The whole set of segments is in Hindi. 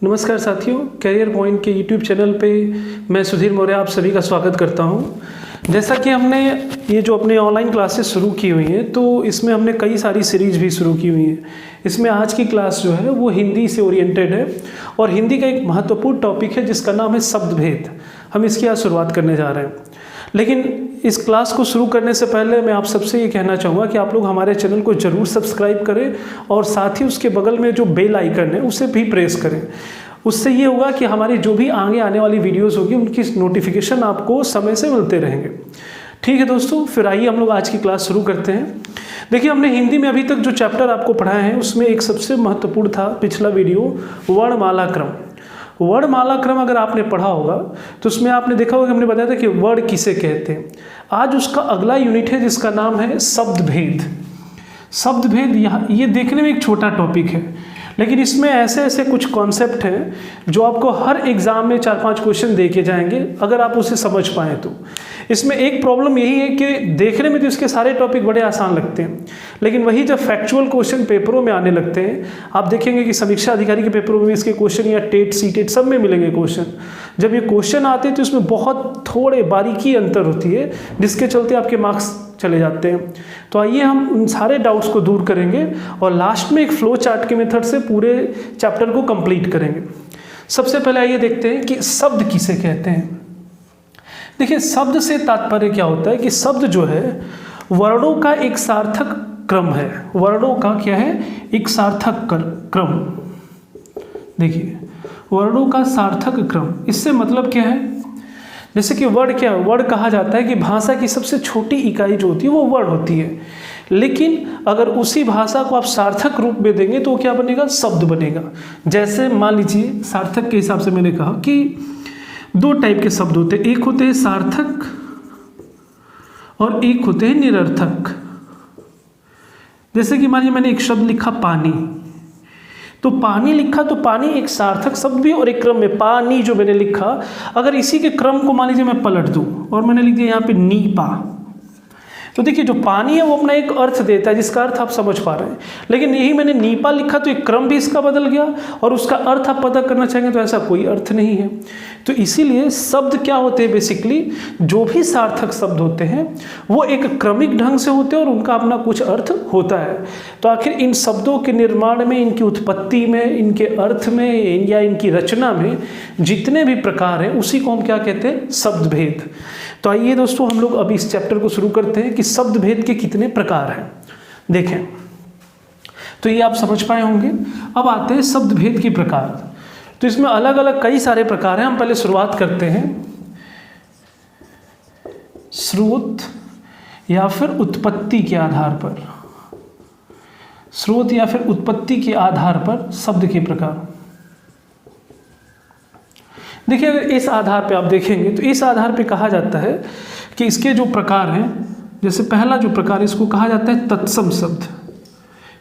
नमस्कार साथियों, करियर पॉइंट के यूट्यूब चैनल पे मैं सुधीर मौर्य आप सभी का स्वागत करता हूं। जैसा कि हमने ये जो अपने ऑनलाइन क्लासेस शुरू की हुई हैं, तो इसमें हमने कई सारी सीरीज भी शुरू की हुई हैं। इसमें आज की क्लास जो है वो हिंदी से ओरिएंटेड है और हिंदी का एक महत्वपूर्ण टॉपिक है जिसका नाम है शब्द भेद। हम इसकी आज शुरुआत करने जा रहे हैं, लेकिन इस क्लास को शुरू करने से पहले मैं आप सबसे ये कहना चाहूँगा कि आप लोग हमारे चैनल को ज़रूर सब्सक्राइब करें और साथ ही उसके बगल में जो बेल आइकन है उसे भी प्रेस करें। उससे ये होगा कि हमारी जो भी आगे आने वाली वीडियोस होगी उनकी नोटिफिकेशन आपको समय से मिलते रहेंगे। ठीक है दोस्तों, फिर आइए हम लोग आज की क्लास शुरू करते हैं। देखिए, हमने हिंदी में अभी तक जो चैप्टर आपको पढ़ाए हैं उसमें एक सबसे महत्वपूर्ण था पिछला वीडियो, वर्णमाला क्रम। वर्णमाला क्रम अगर आपने पढ़ा होगा तो उसमें आपने देखा होगा कि हमने बताया था कि वर्ड किसे कहते हैं। आज उसका अगला यूनिट है जिसका नाम है शब्द भेद। शब्द भेद यहाँ ये देखने में एक छोटा टॉपिक है, लेकिन इसमें ऐसे ऐसे कुछ कॉन्सेप्ट हैं जो आपको हर एग्जाम में 4-5 क्वेश्चन दे के जाएंगे अगर आप उसे समझ पाएँ तो। इसमें एक प्रॉब्लम यही है कि देखने में तो इसके सारे टॉपिक बड़े आसान लगते हैं, लेकिन वही जब फैक्चुअल क्वेश्चन पेपरों में आने लगते हैं, आप देखेंगे कि समीक्षा अधिकारी के पेपरों में इसके क्वेश्चन या टेट सीटेट सब में मिलेंगे क्वेश्चन। जब ये क्वेश्चन आते हैं तो इसमें बहुत थोड़े बारीकी अंतर होती है, जिसके चलते आपके मार्क्स चले जाते हैं। तो आइए हम उन सारे डाउट्स को दूर करेंगे और लास्ट में एक फ्लो चार्ट के मेथड से पूरे चैप्टर को कंप्लीट करेंगे। सबसे पहले आइए देखते हैं कि शब्द किसे कहते हैं। देखिए, शब्द से तात्पर्य क्या होता है कि शब्द जो है वर्णों का एक सार्थक क्रम है। वर्णों का क्या है? एक सार्थक क्रम। देखिए, वर्णों का सार्थक क्रम, इससे मतलब क्या है? जैसे कि वर्ड क्या है? वर्ड कहा जाता है कि भाषा की सबसे छोटी इकाई जो होती है वो वर्ड होती है, लेकिन अगर उसी भाषा को आप सार्थक रूप में देंगे तो क्या बनेगा? शब्द बनेगा। जैसे मान लीजिए, सार्थक के हिसाब से मैंने कहा कि 2 टाइप के शब्द होते हैं, एक होते हैं सार्थक और एक होते हैं निरर्थक। जैसे कि मान लीजिए मैंने एक शब्द लिखा पानी, तो पानी लिखा तो पानी एक सार्थक शब्द भी और एक क्रम में पानी जो मैंने लिखा, अगर इसी के क्रम को मान लीजिए मैं पलट दूं और मैंने लिख दिया यहाँ पे नीपा, तो देखिए जो पानी है वो अपना एक अर्थ देता है जिसका अर्थ आप समझ पा रहे हैं, लेकिन यही मैंने नीपा लिखा तो एक क्रम भी इसका बदल गया और उसका अर्थ आप पता करना चाहेंगे तो ऐसा कोई अर्थ नहीं है। तो इसीलिए शब्द क्या होते हैं? बेसिकली जो भी सार्थक शब्द होते हैं वो एक क्रमिक ढंग से होते हैं और उनका अपना कुछ अर्थ होता है। तो आखिर इन शब्दों के निर्माण में, इनकी उत्पत्ति में, इनके अर्थ में या इनकी रचना में जितने भी प्रकार हैं उसी को हम क्या कहते हैं? शब्द भेद। तो आइए दोस्तों, हम लोग अभी इस चैप्टर को शुरू करते हैं कि शब्द भेद के कितने प्रकार हैं। देखें, तो ये आप समझ पाए होंगे। अब आते हैं शब्द भेद के प्रकार। तो इसमें अलग अलग कई सारे प्रकार हैं। हम पहले शुरुआत करते हैं स्रोत या फिर उत्पत्ति के आधार पर। स्रोत या फिर उत्पत्ति के आधार पर शब्द के प्रकार। देखिए, अगर इस आधार पे आप देखेंगे तो इस आधार पे कहा जाता है कि इसके जो प्रकार हैं, जैसे पहला जो प्रकार है इसको कहा जाता है तत्सम शब्द।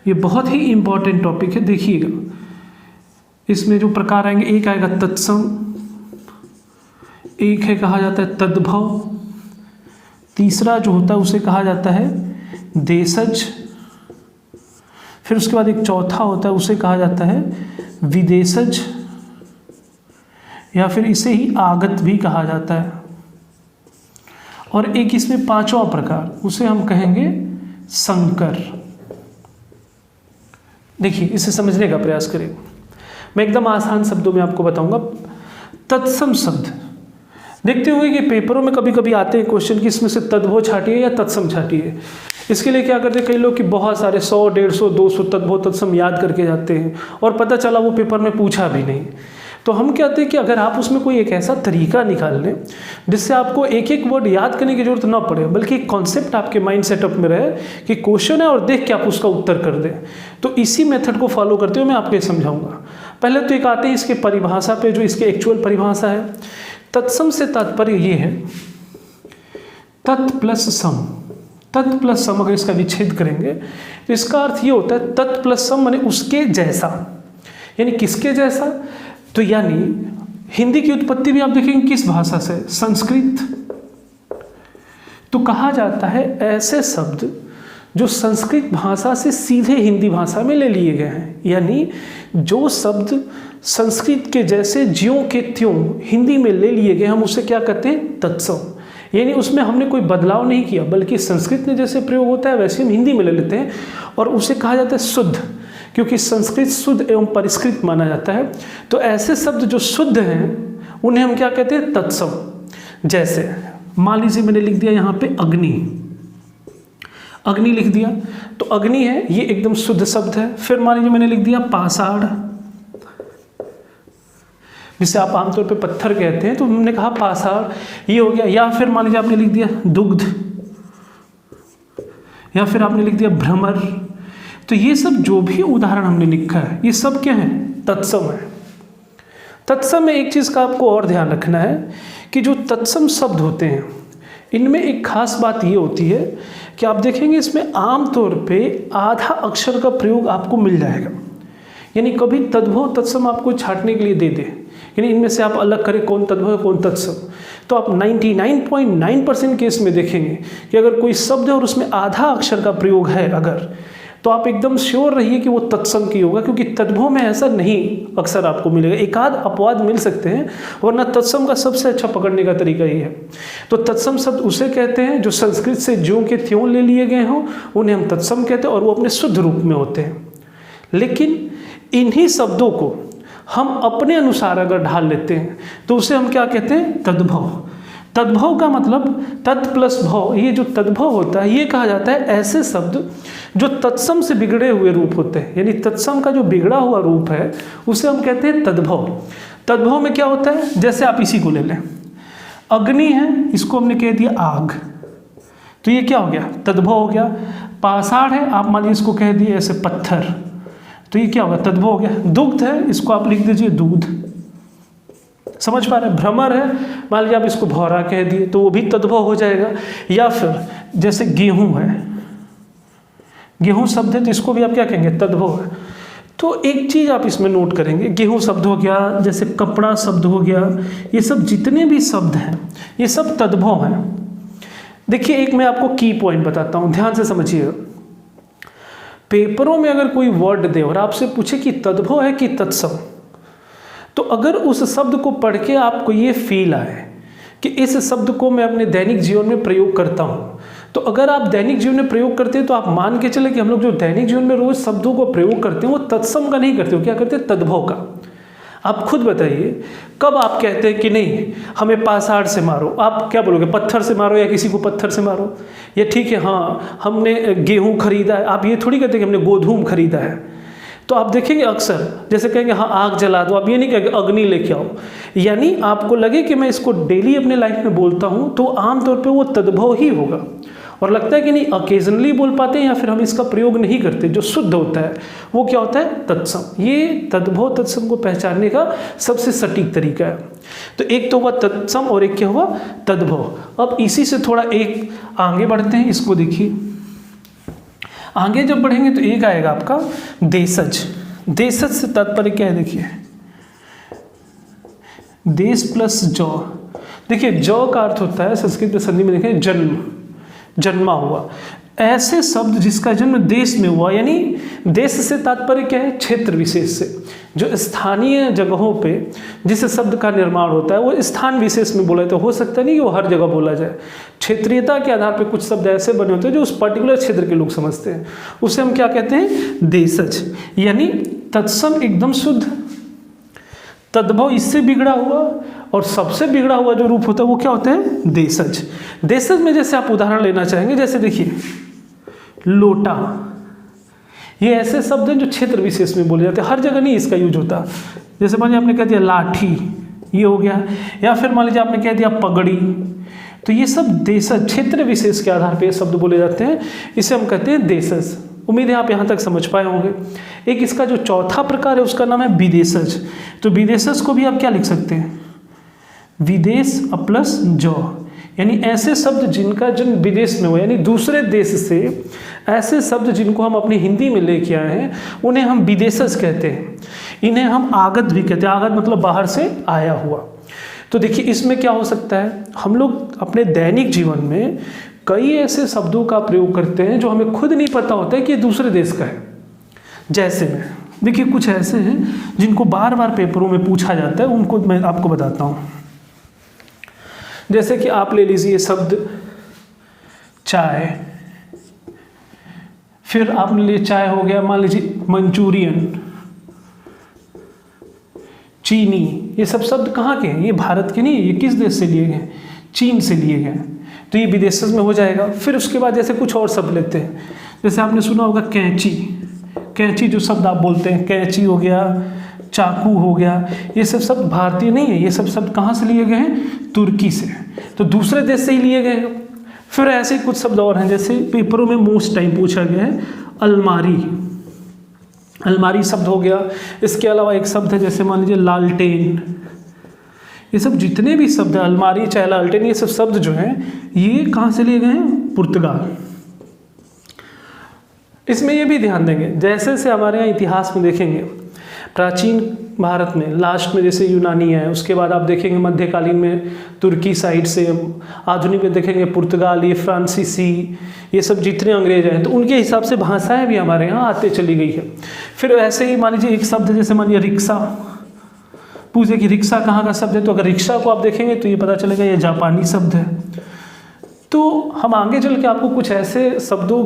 ये बहुत ही इंपॉर्टेंट टॉपिक है, देखिएगा। इसमें जो प्रकार आएंगे, एक आएगा तत्सम, एक है कहा जाता है तद्भव, तीसरा जो होता है उसे कहा जाता है देशज, फिर उसके बाद एक चौथा होता है उसे कहा जाता है विदेशज, या फिर इसे ही आगत भी कहा जाता है, और एक इसमें 5वां प्रकार उसे हम कहेंगे संकर। देखिए, इसे समझने का प्रयास करें। मैं एकदम आसान शब्दों में आपको बताऊंगा। तत्सम शब्द देखते होंगे कि पेपरों में कभी कभी आते हैं क्वेश्चन कि इसमें से तद्भव छाटिए या तत्सम छाटिए। इसके लिए क्या करते हैं कई लोग कि बहुत सारे 100, 150, 200 तद्भव तत्सम याद करके जाते हैं और पता चला वो पेपर में पूछा भी नहीं। तो हम कहते हैं कि अगर आप उसमें कोई एक ऐसा तरीका निकाल लें जिससे आपको एक एक वर्ड याद करने की जरूरत ना पड़े, बल्कि एक कॉन्सेप्ट आपके माइंड सेटअप में रहे कि क्वेश्चन है और देख के आप उसका उत्तर कर दें, तो इसी मेथड को फॉलो करते हुए मैं आपको समझाऊंगा। पहले तो एक आते हैं इसके परिभाषा पे, जो इसके एक्चुअल परिभाषा है। तत्सम से तात्पर्य ये है तत् प्लस सम। तत् प्लस सम अगर इसका विच्छेद करेंगे तो इसका अर्थ ये होता है तत् प्लस सम माने उसके जैसा। यानी किसके जैसा? तो यानी हिंदी की उत्पत्ति भी आप देखेंगे किस भाषा से? संस्कृत। तो कहा जाता है ऐसे शब्द जो संस्कृत भाषा से सीधे हिंदी भाषा में ले लिए गए हैं, यानी जो शब्द संस्कृत के जैसे ज्यों के त्यों हिंदी में ले लिए गए, हम उसे क्या कहते हैं, तत्सम। यानी उसमें हमने कोई बदलाव नहीं किया, बल्कि संस्कृत में जैसे प्रयोग होता है वैसे हम हिंदी में ले लेते हैं, और उसे कहा जाता है शुद्ध, क्योंकि संस्कृत शुद्ध एवं परिष्कृत माना जाता है। तो ऐसे शब्द जो शुद्ध हैं उन्हें हम क्या कहते हैं, तत्सम। जैसे मान लीजिए मैंने लिख दिया यहाँ पे अग्नि, अग्नि लिख दिया, तो अग्नि है ये एकदम शुद्ध शब्द है। फिर मान लीजिए मैंने लिख दिया पाषाण, जिसे आप आमतौर पे पत्थर कहते हैं, तो हमने कहा पाषाण, ये हो गया। या फिर मान लीजिए आपने लिख दिया दुग्ध, या फिर आपने लिख दिया भ्रमर। तो ये सब जो भी उदाहरण हमने लिखा है ये सब क्या है, तत्सम है। तत्सम में एक चीज़ का आपको और ध्यान रखना है कि जो तत्सम शब्द होते हैं इनमें एक खास बात ये होती है कि आप देखेंगे इसमें आमतौर पे आधा अक्षर का प्रयोग आपको मिल जाएगा। यानी कभी तद्भव तत्सम आपको छांटने के लिए दे दे, यानी इनमें से आप अलग करें कौन तद्भव है कौन तत्सम, तो आप 99.9% केस में देखेंगे कि अगर कोई शब्द है और उसमें आधा अक्षर का प्रयोग है अगर, तो आप एकदम श्योर रहिए कि वो तत्सम की होगा, क्योंकि तद्भव में ऐसा नहीं अक्सर आपको मिलेगा। एक आध अपवाद मिल सकते हैं, वरना तत्सम का सबसे अच्छा पकड़ने का तरीका ये है। तो तत्सम शब्द उसे कहते हैं जो संस्कृत से ज्यों के त्यों ले लिए गए हों, उन्हें हम तत्सम कहते हैं, और वो अपने शुद्ध रूप में होते हैं। लेकिन इन्हीं शब्दों को हम अपने अनुसार अगर ढाल लेते हैं तो उसे हम क्या कहते हैं, तद्भव। तद्भव का मतलब तत् प्लस भव, ये जो तद्भव होता है ये कहा जाता है ऐसे शब्द जो तत्सम से बिगड़े हुए रूप होते हैं। यानी तत्सम का जो बिगड़ा हुआ रूप है उसे हम कहते हैं तद्भव। तद्भव में क्या होता है, जैसे आप इसी को ले लें, अग्नि है, इसको हमने कह दिया आग, तो ये क्या हो गया, तद्भव हो गया। पाषाण है, आप मान लीजिए इसको कह दिए ऐसे पत्थर, तो ये क्या होगा, तद्भव हो गया। दुग्ध है, इसको आप लिख दीजिए दूध, समझ पा रहे हैं। भ्रमर है, मान लीजिए आप इसको भौरा कह दिए तो वो भी तद्भव हो जाएगा। या फिर जैसे गेहूं है, गेहूं शब्द है तो इसको भी आप क्या कहेंगे, तद्भव है। तो एक चीज़ आप इसमें नोट करेंगे, गेहूं शब्द हो गया, जैसे कपड़ा शब्द हो गया, ये सब जितने भी शब्द हैं ये सब तद्भव हैं। देखिए एक मैं आपको की पॉइंट बताता हूँ, ध्यान से समझिएगा। पेपरों में अगर कोई वर्ड दे और आपसे पूछे कि तद्भव है कि तत्सम, तो अगर उस शब्द को पढ़ के आपको ये फील आए कि इस शब्द को मैं अपने दैनिक जीवन में प्रयोग करता हूँ, तो अगर आप दैनिक जीवन में प्रयोग करते हैं तो आप मान के चले कि हम लोग जो दैनिक जीवन में रोज शब्दों को प्रयोग करते हैं वो तत्सम का नहीं करते हो, क्या करते हैं, तद्भव का। आप खुद बताइए कब आप कहते हैं कि नहीं हमें पाषाण से मारो, आप क्या बोलोगे, पत्थर से मारो या किसी को पत्थर से मारो। या ठीक है हाँ हमने गेहूं खरीदा है, आप ये थोड़ी कहते कि हमने गोधूम खरीदा है। तो आप देखेंगे अक्सर जैसे कहेंगे हाँ आग जला दो, आप ये नहीं कहेंगे अग्नि लेके आओ। यानी आपको लगे कि मैं इसको डेली अपने लाइफ में बोलता हूँ तो आमतौर पे वो तद्भव ही होगा। और लगता है कि नहीं अकेजनली बोल पाते हैं या फिर हम इसका प्रयोग नहीं करते, जो शुद्ध होता है वो क्या होता है, तत्सम। ये तद्भव तत्सम को पहचानने का सबसे सटीक तरीका है। तो एक तो हुआ तत्सम और एक क्या हुआ, तद्भव। अब इसी से थोड़ा एक आगे बढ़ते हैं, इसको देखिए। आगे जब बढ़ेंगे तो एक आएगा आपका देशज। देशज से तात्पर्य क्या है, देखिए देश प्लस जौ। देखिए जौ का अर्थ होता है संस्कृत में संधि में देखें जन्म, जन्मा हुआ। ऐसे शब्द जिसका जन्म देश में हुआ, यानी देश से तात्पर्य क्या है, क्षेत्र विशेष से। जो स्थानीय जगहों पे जिस शब्द का निर्माण होता है वो स्थान विशेष में बोला, तो हो सकता नहीं कि वो हर जगह बोला जाए। क्षेत्रीयता के आधार पर कुछ शब्द ऐसे बने होते हैं जो उस पर्टिकुलर क्षेत्र के लोग समझते हैं, उसे हम क्या कहते हैं, देशज। यानी तत्सम एकदम शुद्ध, तद्भव इससे बिगड़ा हुआ, और सबसे बिगड़ा हुआ जो रूप होता है वो क्या होता है, देशज। देशज में जैसे आप उदाहरण लेना चाहेंगे, जैसे देखिए लोटा, ये ऐसे शब्द हैं जो क्षेत्र विशेष में बोले जाते हैं, हर जगह नहीं इसका यूज होता। जैसे मान लीजिए आपने कह दिया लाठी, ये हो गया। या फिर मान लीजिए आपने कह दिया पगड़ी, तो ये सब देशज, क्षेत्र विशेष के आधार पर शब्द बोले जाते हैं, इसे हम कहते हैं देशज। उम्मीद है आप यहाँ तक समझ पाए होंगे। एक इसका जो चौथा प्रकार है उसका नाम है विदेशज। तो विदेशज को भी आप क्या लिख सकते हैं, विदेश प्लस जौ, यानी ऐसे शब्द जिनका जन्म विदेश में हो, यानी दूसरे देश से ऐसे शब्द जिनको हम अपनी हिंदी में लेके आए हैं उन्हें हम विदेशज कहते हैं। इन्हें हम आगत भी कहते हैं, आगत मतलब बाहर से आया हुआ। तो देखिए इसमें क्या हो सकता है, हम लोग अपने दैनिक जीवन में कई ऐसे शब्दों का प्रयोग करते हैं जो हमें खुद नहीं पता होता है कि ये दूसरे देश का है। जैसे देखिए कुछ ऐसे हैं जिनको बार बार पेपरों में पूछा जाता है, उनको मैं आपको बताता हूँ। जैसे कि आप ले लीजिए शब्द चाय, फिर आपने लिए चाय हो गया, मान लीजिए मंचूरियन, चीनी, ये सब शब्द कहाँ के हैं? ये भारत के नहीं, ये किस देश से लिए गए? चीन से लिए गए, तो ये विदेशज में हो जाएगा। फिर उसके बाद जैसे कुछ और शब्द लेते हैं, जैसे आपने सुना होगा कैंची, कैंची जो शब्द आप बोलते हैं, कैंची हो गया, चाकू हो गया, ये सब शब्द भारतीय नहीं है, ये सब शब्द कहाँ से लिए गए हैं? तुर्की से, तो दूसरे देश से ही लिए गए हैं। फिर ऐसे कुछ शब्द और हैं, जैसे पेपरों में मोस्ट टाइम पूछा गया है अलमारी, अलमारी शब्द हो गया। इसके अलावा एक शब्द है जैसे मान लीजिए लालटेन, ये सब जितने भी शब्द हैं, अलमारी चाहे लालटेन, ये सब शब्द जो हैं ये कहाँ से लिए गए हैं? पुर्तगाल। इसमें ये भी ध्यान देंगे, जैसे से हमारे यहाँ इतिहास में देखेंगे, प्राचीन भारत में लास्ट में जैसे यूनानी है, उसके बाद आप देखेंगे मध्यकालीन में तुर्की साइड से, आधुनिक में देखेंगे पुर्तगाली, फ्रांसीसी, ये सब जितने अंग्रेज हैं, तो उनके हिसाब से भाषाएं भी हमारे यहाँ आते चली गई है। फिर ऐसे ही मान लीजिए एक शब्द जैसे मान लीजिए रिक्शा, पूछे कि रिक्शा कहाँ का शब्द है, तो अगर रिक्शा को आप देखेंगे तो ये पता चलेगा ये जापानी शब्द है। तो हम आगे चल के आपको कुछ ऐसे शब्दों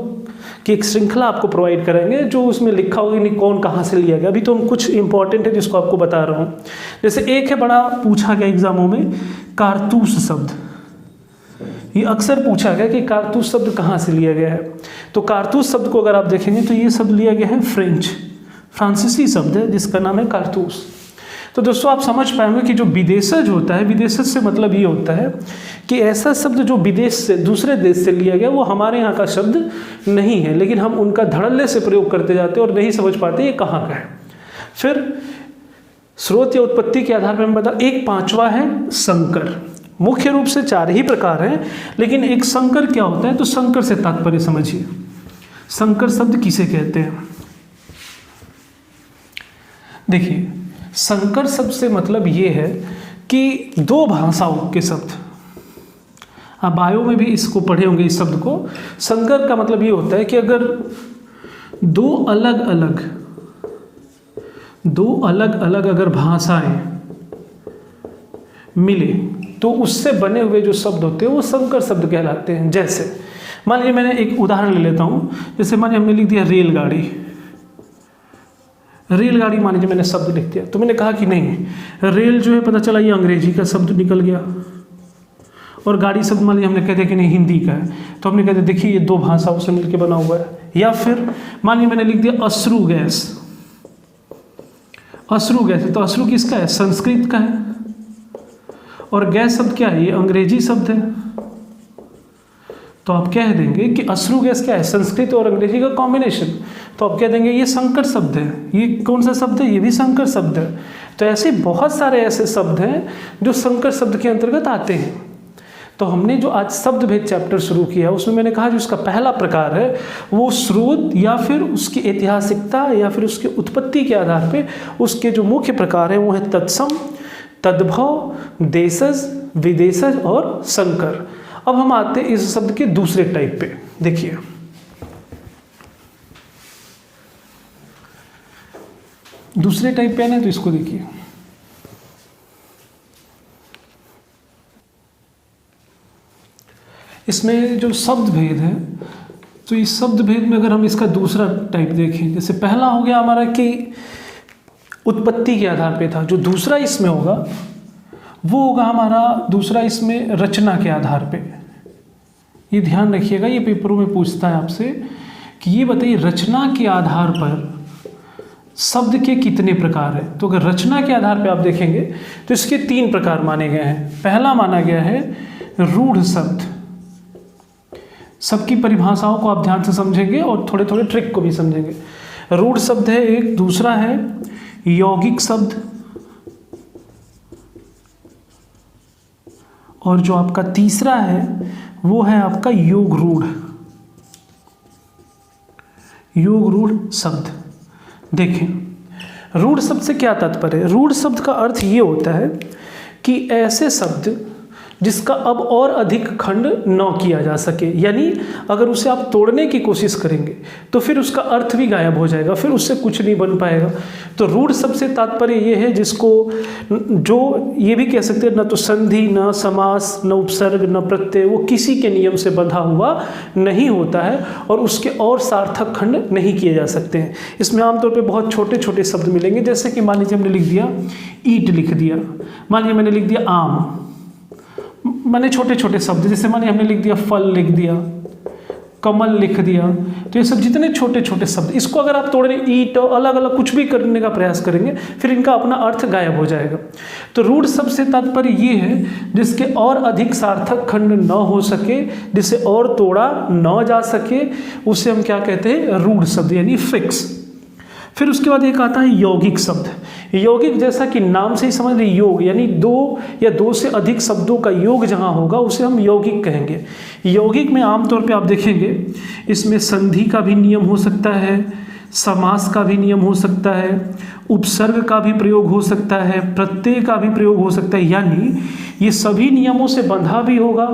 की एक श्रृंखला आपको प्रोवाइड करेंगे जो उसमें लिखा होगा नहीं कौन कहाँ से लिया गया। अभी तो हम कुछ इंपॉर्टेंट है जिसको आपको बता रहा हूँ। जैसे एक है बड़ा पूछा गया एग्जामों में, कारतूस शब्द, ये अक्सर पूछा गया कि कारतूस शब्द कहाँ से लिया गया है। तो कारतूस शब्द को अगर आप देखेंगे तो ये शब्द लिया गया है फ्रांसीसी शब्द है जिसका नाम है कारतूस। तो दोस्तों आप समझ पाएंगे कि जो विदेशज होता है, विदेशज से मतलब ये होता है कि ऐसा शब्द जो विदेश से, दूसरे देश से लिया गया, वो हमारे यहाँ का शब्द नहीं है, लेकिन हम उनका धड़ल्ले से प्रयोग करते जाते हैं और नहीं समझ पाते ये कहाँ का है। फिर स्रोत या उत्पत्ति के आधार पर हम बता, एक पांचवा है संकर। मुख्य रूप से 4 ही प्रकार हैं, लेकिन एक संकर क्या होता है, तो संकर से तात्पर्य समझिए। संकर शब्द किसे कहते हैं? देखिए संकर शब्द से मतलब ये है कि 2 भाषाओं के शब्द, आप बायो में भी इसको पढ़े होंगे इस शब्द को। संकर का मतलब ये होता है कि अगर 2 अलग अलग अगर भाषाएं मिले तो उससे बने हुए जो शब्द होते हैं वो संकर शब्द कहलाते हैं। जैसे मान लीजिए मैंने एक उदाहरण ले लेता हूँ, जैसे मान लीजिए हमने लिख दिया रेलगाड़ी, रेलगाड़ी मान लीजिए मैंने शब्द लिख दिया, तो मैंने कहा कि नहीं रेल जो है पता चला ये अंग्रेजी का शब्द निकल गया, और गाड़ी शब्द मान लीजिए हमने कह दिया कि नहीं हिंदी का है, तो हमने कहते देखिए ये 2 भाषाओं से मिलकर बना हुआ है। या फिर मान लीजिए मैंने लिख दिया अश्रु गैस, अश्रु गैस है तो अश्रु किसका है? संस्कृत का है, और गैस शब्द क्या है? ये अंग्रेजी शब्द है। तो आप कह देंगे कि अश्रु गैस क्या है? संस्कृत और अंग्रेजी का कॉम्बिनेशन। तो आप कह देंगे ये संकर शब्द है। ये कौन सा शब्द है? ये भी संकर शब्द है। तो ऐसे बहुत सारे ऐसे शब्द हैं जो संकर शब्द के अंतर्गत आते हैं। तो हमने जो आज शब्द भेद चैप्टर शुरू किया उसमें मैंने कहा जो इसका पहला प्रकार है वो स्रोत या फिर उसकी ऐतिहासिकता या फिर उसकी उत्पत्ति के आधार पे उसके जो मुख्य प्रकार हैं वो है तत्सम, तद्भव, देशज, विदेशज और संकर। अब हम आते हैं इस शब्द के दूसरे टाइप पे। देखिए दूसरे टाइप पे है तो इसको देखिए, इसमें जो शब्द भेद है तो इस शब्द भेद में अगर हम इसका दूसरा टाइप देखें, जैसे पहला हो गया हमारा कि उत्पत्ति के आधार पे था, जो दूसरा इसमें होगा वो होगा हमारा दूसरा इसमें रचना के आधार पे। ये ध्यान रखिएगा, ये पेपरों में पूछता है आपसे कि ये बताइए रचना के आधार पर शब्द के कितने प्रकार हैं। तो अगर रचना के आधार पे आप देखेंगे तो इसके 3 प्रकार माने गए हैं। पहला माना गया है रूढ़ शब्द, सबकी परिभाषाओं को आप ध्यान से समझेंगे और थोड़े थोड़े ट्रिक को भी समझेंगे। रूढ़ शब्द है एक, दूसरा है यौगिक शब्द, और जो आपका तीसरा है वो है आपका योग रूढ़, योग रूढ़ शब्द। देखें रूढ़ शब्द से क्या तात्पर्य है? रूढ़ शब्द का अर्थ ये होता है कि ऐसे शब्द जिसका अब और अधिक खंड न किया जा सके। यानी अगर उसे आप तोड़ने की कोशिश करेंगे तो फिर उसका अर्थ भी गायब हो जाएगा, फिर उससे कुछ नहीं बन पाएगा। तो रूढ़ शब्द से तात्पर्य ये है जिसको जो ये भी कह सकते हैं न तो संधि, न समास, न उपसर्ग, न प्रत्यय, वो किसी के नियम से बंधा हुआ नहीं होता है और उसके और सार्थक खंड नहीं किए जा सकते हैं। इसमें आमतौर पर बहुत छोटे छोटे शब्द मिलेंगे, जैसे कि मान लीजिए हमने लिख दिया ईंट, लिख दिया, मान लीजिए मैंने लिख दिया आम, मैंने छोटे छोटे शब्द, जैसे मानिए हमने लिख दिया फल, लिख दिया कमल, लिख दिया। तो ये सब जितने छोटे छोटे शब्द, इसको अगर आप तोड़ने ईंट अलग अलग कुछ भी करने का प्रयास करेंगे फिर इनका अपना अर्थ गायब हो जाएगा। तो रूढ़ शब्द से तात्पर्य ये है जिसके और अधिक सार्थक खंड न हो सके, जिसे और तोड़ा न जा सके, उसे हम क्या कहते हैं, रूढ़ शब्द यानी फिक्स। फिर उसके बाद एक आता है यौगिक शब्द। यौगिक जैसा कि नाम से ही समझ रहे, योग यानी दो या दो से अधिक शब्दों का योग जहाँ होगा उसे हम यौगिक कहेंगे। यौगिक में आमतौर पे आप देखेंगे इसमें संधि का भी नियम हो सकता है, समास का भी नियम हो सकता है, उपसर्ग का भी प्रयोग हो सकता है, प्रत्यय का भी प्रयोग हो सकता है, यानी ये सभी नियमों से बंधा भी होगा।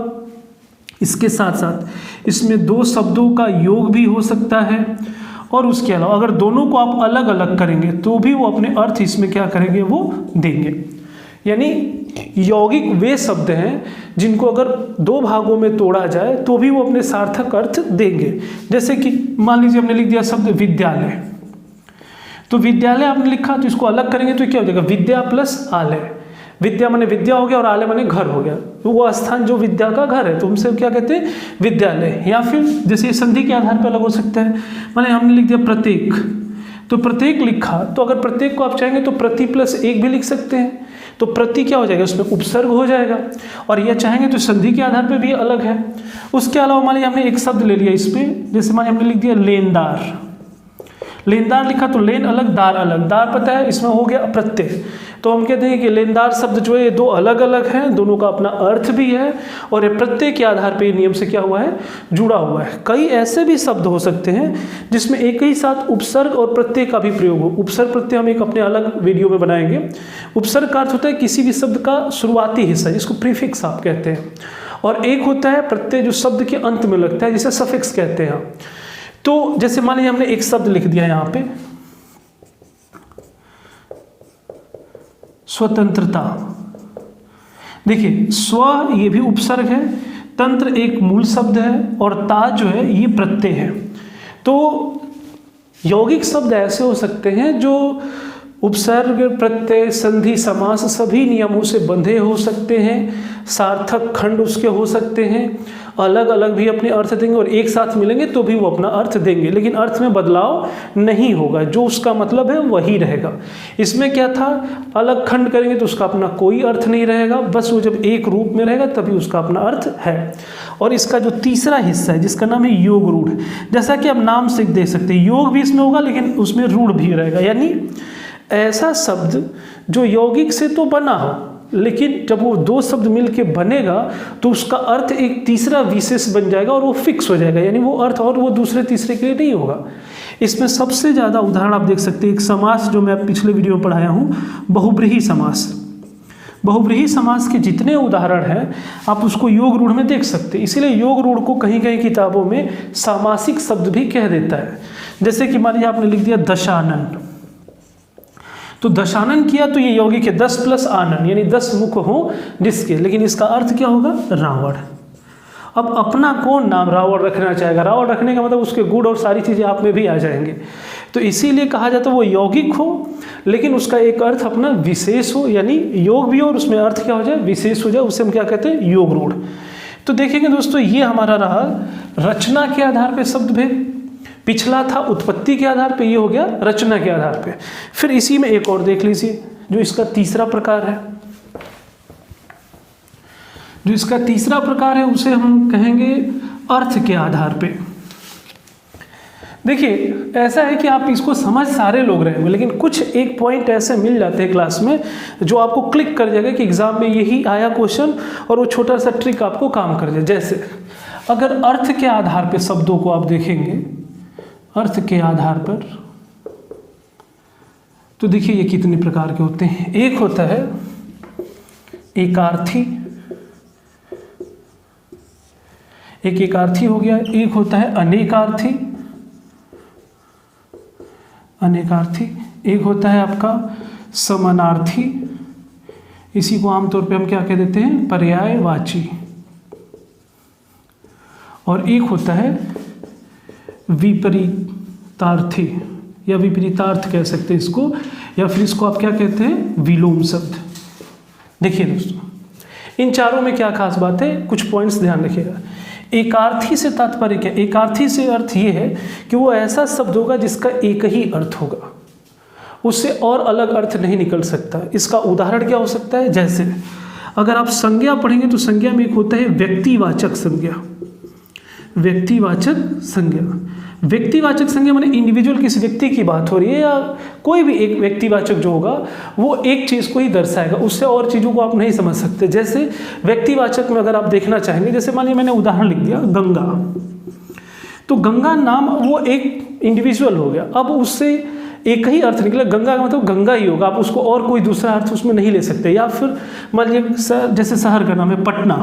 इसके साथ साथ इसमें दो शब्दों का योग भी हो सकता है और उसके अलावा अगर दोनों को आप अलग अलग करेंगे तो भी वो अपने अर्थ इसमें क्या करेंगे, वो देंगे। यानी यौगिक वे शब्द हैं जिनको अगर दो भागों में तोड़ा जाए तो भी वो अपने सार्थक अर्थ देंगे। जैसे कि मान लीजिए हमने लिख दिया शब्द विद्यालय, तो विद्यालय आपने लिखा तो इसको अलग करेंगे तो क्या हो जाएगा, विद्या प्लस आलय। विद्या माने विद्या हो गया और आलय माने घर हो गया, तो वो स्थान जो विद्या का घर है तो हमसे क्या कहते हैं, विद्यालय। या फिर जैसे संधि के आधार पर अलग हो सकता है, माने हमने लिख दिया प्रत्येक, तो प्रत्येक लिखा तो अगर प्रत्येक को आप चाहेंगे तो प्रति प्लस एक भी लिख सकते हैं, तो प्रति क्या हो जाएगा, उसमें उपसर्ग हो जाएगा। और यह चाहेंगे तो संधि के आधार पर भी अलग है। उसके अलावा मान लीजिए हमने एक शब्द ले लिया इसमें, जैसे मान हमने लिख दिया लेनदार, लेनदार लिखा तो लेन अलग, दार अलग, दार पता है इसमें हो गया प्रत्यय। तो हम कहते हैं कि लेनदार शब्द जो है ये दो अलग अलग हैं, दोनों का अपना अर्थ भी है और ये प्रत्यय के आधार पे नियम से क्या हुआ है, जुड़ा हुआ है। कई ऐसे भी शब्द हो सकते हैं जिसमें एक ही साथ उपसर्ग और प्रत्यय का भी प्रयोग हो। उपसर्ग प्रत्यय हम एक अपने अलग वीडियो में बनाएंगे। उपसर्ग का अर्थ होता है किसी भी शब्द का शुरुआती हिस्सा, जिसको प्रीफिक्स आप कहते हैं, और एक होता है प्रत्यय जो शब्द के अंत में लगता है, जिसे सफिक्स कहते हैं। तो जैसे मान लीजिए हमने एक शब्द लिख दिया यहाँ पे स्वतंत्रता, देखिए स्व ये भी उपसर्ग है, तंत्र एक मूल शब्द है और ता जो है ये प्रत्यय है। तो यौगिक शब्द ऐसे हो सकते हैं जो उपसर्ग, प्रत्यय, संधि, समास सभी नियमों से बंधे हो सकते हैं, सार्थक खंड उसके हो सकते हैं, अलग अलग भी अपने अर्थ देंगे और एक साथ मिलेंगे तो भी वो अपना अर्थ देंगे, लेकिन अर्थ में बदलाव नहीं होगा, जो उसका मतलब है वही रहेगा। इसमें क्या था, अलग खंड करेंगे तो उसका अपना कोई अर्थ नहीं रहेगा, बस वो जब एक रूप में रहेगा तभी उसका अपना अर्थ है। और इसका जो तीसरा हिस्सा है जिसका नाम है योग रूढ़, जैसा कि आप नाम से देख सकते हैं, योग भी इसमें होगा लेकिन उसमें रूढ़ भी रहेगा, यानी ऐसा शब्द जो यौगिक से तो बना हो लेकिन जब वो दो शब्द मिलके बनेगा तो उसका अर्थ एक तीसरा विशेष बन जाएगा और वो फिक्स हो जाएगा, यानी वो अर्थ और वो दूसरे तीसरे के लिए नहीं होगा। इसमें सबसे ज़्यादा उदाहरण आप देख सकते हैं, एक समास जो मैं पिछले वीडियो में पढ़ाया हूँ, बहुब्रीहि समास। बहुब्रीहि समास के जितने उदाहरण हैं आप उसको योग रूढ़ में देख सकते हैं, इसीलिए योग रूढ़ को कहीं कहीं किताबों में सामासिक शब्द भी कह देता है। जैसे कि मान लीजिए आपने लिख दिया दशानन, तो दशानन किया तो ये यौगिक है 10 प्लस आनन, यानी 10 मुख हो जिसके, लेकिन इसका अर्थ क्या होगा, रावण। अब अपना कौन नाम रावण रखना चाहेगा, रावण रखने का मतलब उसके गुण और सारी चीज़ें आप में भी आ जाएंगे, तो इसीलिए कहा जाता है वो यौगिक हो लेकिन उसका एक अर्थ अपना विशेष हो, यानी योग भी हो और उसमें अर्थ क्या हो जाए, विशेष हो जाए, उसे हम क्या कहते हैं, योग रूढ़। तो देखेंगे दोस्तों ये हमारा रहा रचना के आधार पर शब्द भेद, पिछला था उत्पत्ति के आधार पे, ये हो गया रचना के आधार पे। फिर इसी में एक और देख लीजिए जो इसका तीसरा प्रकार है, जो इसका तीसरा प्रकार है उसे हम कहेंगे अर्थ के आधार पे। देखिए ऐसा है कि आप इसको समझ सारे लोग रहे होंगे लेकिन कुछ एक पॉइंट ऐसे मिल जाते हैं क्लास में जो आपको क्लिक कर जाएगा कि एग्जाम में यही आया क्वेश्चन और वो छोटा सा ट्रिक आपको काम कर जाए। जैसे अगर अर्थ के आधार पे शब्दों को आप देखेंगे, अर्थ के आधार पर, तो देखिए ये कितने प्रकार के होते हैं। एक होता है एकार्थी, एक एकार्थी हो गया, एक होता है अनेकार्थी, अनेकार्थी, एक होता है आपका समानार्थी, इसी को आमतौर पे हम क्या कह देते हैं, पर्यायवाची, और एक होता है विपरीतार्थी या विपरीतार्थ कह सकते हैं इसको, या फिर इसको आप क्या कहते हैं, विलोम शब्द। देखिए दोस्तों, इन चारों में क्या खास बात है, कुछ पॉइंट्स ध्यान रखिएगा। एकार्थी से तात्पर्य क्या, एकार्थी से अर्थ ये है कि वो ऐसा शब्द होगा जिसका एक ही अर्थ होगा, उससे और अलग अर्थ नहीं निकल सकता। इसका उदाहरण क्या हो सकता है, जैसे अगर आप संज्ञा पढ़ेंगे तो संज्ञा में एक होता है व्यक्तिवाचक संज्ञा, व्यक्तिवाचक संज्ञा, व्यक्तिवाचक संज्ञा माने इंडिविजुअल किसी व्यक्ति की बात हो रही है, या कोई भी एक व्यक्तिवाचक जो होगा वो एक चीज़ को ही दर्शाएगा, उससे और चीज़ों को आप नहीं समझ सकते। जैसे व्यक्तिवाचक में अगर आप देखना चाहेंगे, जैसे मानिए मैंने उदाहरण लिख दिया गंगा, तो गंगा नाम वो एक इंडिविजुअल हो गया, अब उससे एक ही अर्थ निकला, गंगा का मतलब गंगा ही होगा, आप उसको और कोई दूसरा अर्थ उसमें नहीं ले सकते। या फिर मान लीजिए जैसे शहर का नाम है पटना,